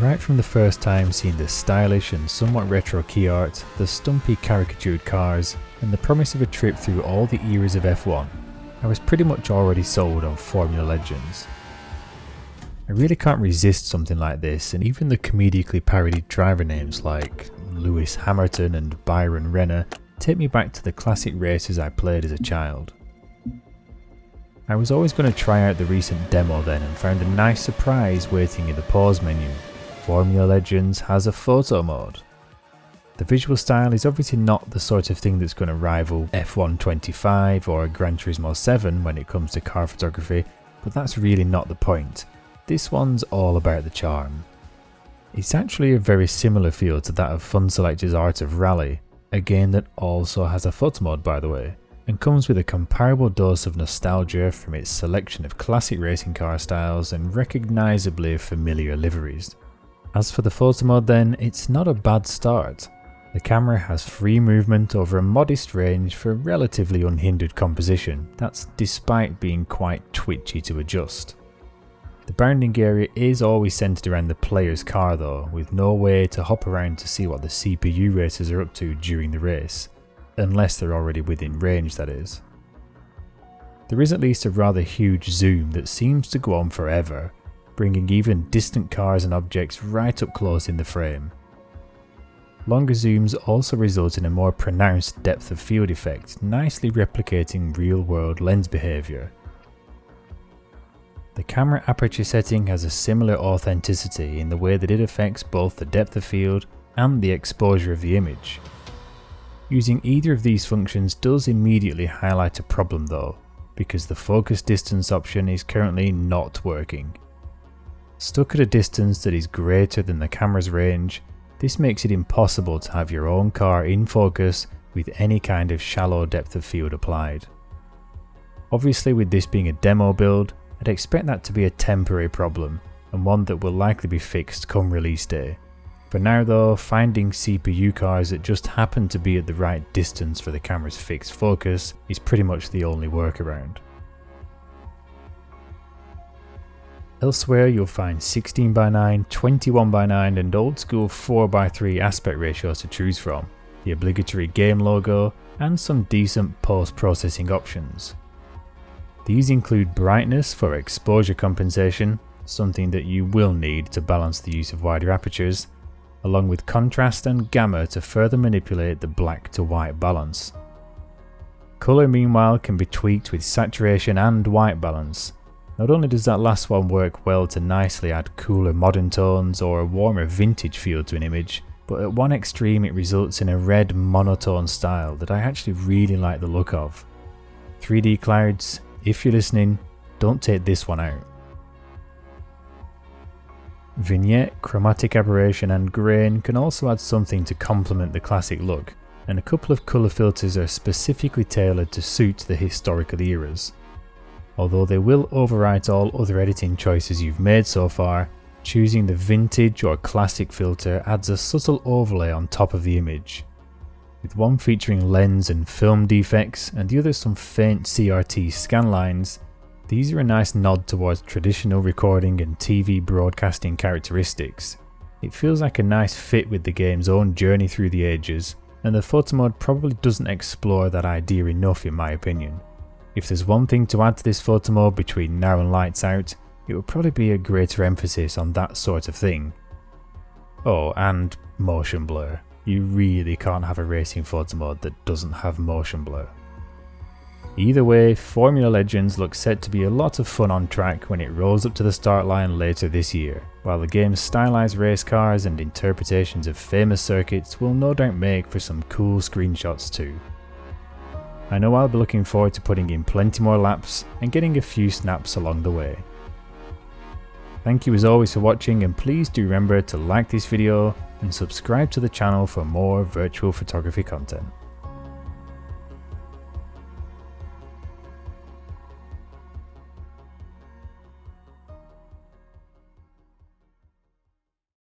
Right from the first time seeing the stylish and somewhat retro key art, the stumpy caricatured cars, and the promise of a trip through all the eras of F1, I was pretty much already sold on Formula Legends. I really can't resist something like this, and even the comedically parodied driver names like Lewis Hamilton and Byron Renner take me back to the classic races I played as a child. I was always going to try out the recent demo then and found a nice surprise waiting in the pause menu. Formula Legends has a photo mode. The visual style is obviously not the sort of thing that's going to rival F1 25 or Gran Turismo 7 when it comes to car photography, but that's really not the point. This one's all about the charm. It's actually a very similar feel to that of Fun Selector's Art of Rally, a game that also has a photo mode by the way, and comes with a comparable dose of nostalgia from its selection of classic racing car styles and recognisably familiar liveries. As for the photo mode then, it's not a bad start. The camera has free movement over a modest range for relatively unhindered composition, that's despite being quite twitchy to adjust. The bounding area is always centred around the player's car though, with no way to hop around to see what the CPU racers are up to during the race, unless they're already within range that is. There is at least a rather huge zoom that seems to go on forever, bringing even distant cars and objects right up close in the frame. Longer zooms also result in a more pronounced depth of field effect, nicely replicating real-world lens behaviour. The camera aperture setting has a similar authenticity in the way that it affects both the depth of field and the exposure of the image. Using either of these functions does immediately highlight a problem though, because the focus distance option is currently not working. Stuck at a distance that is greater than the camera's range, this makes it impossible to have your own car in focus with any kind of shallow depth of field applied. Obviously with this being a demo build, I'd expect that to be a temporary problem, and one that will likely be fixed come release day. For now though, finding CPU cars that just happen to be at the right distance for the camera's fixed focus is pretty much the only workaround. Elsewhere you'll find 16:9, 21:9 and old school 4:3 aspect ratios to choose from, the obligatory game logo, and some decent post-processing options. These include brightness for exposure compensation, something that you will need to balance the use of wider apertures, along with contrast and gamma to further manipulate the black to white balance. Colour meanwhile can be tweaked with saturation and white balance. Not only does that last one work well to nicely add cooler modern tones or a warmer vintage feel to an image, but at one extreme it results in a red monotone style that I actually really like the look of. 3D clouds, if you're listening, don't take this one out. Vignette, chromatic aberration and grain can also add something to complement the classic look, and a couple of colour filters are specifically tailored to suit the historical eras. Although they will overwrite all other editing choices you've made so far, choosing the vintage or classic filter adds a subtle overlay on top of the image. With one featuring lens and film defects and the other some faint CRT scan lines, these are a nice nod towards traditional recording and TV broadcasting characteristics. It feels like a nice fit with the game's own journey through the ages, and the photo mode probably doesn't explore that idea enough in my opinion. If there's one thing to add to this photo mode between now and lights out, it would probably be a greater emphasis on that sort of thing. Oh, and motion blur. You really can't have a racing photo mode that doesn't have motion blur. Either way, Formula Legends looks set to be a lot of fun on track when it rolls up to the start line later this year, while the game's stylized race cars and interpretations of famous circuits will no doubt make for some cool screenshots too. I know I'll be looking forward to putting in plenty more laps and getting a few snaps along the way. Thank you as always for watching, and please do remember to like this video and subscribe to the channel for more virtual photography content.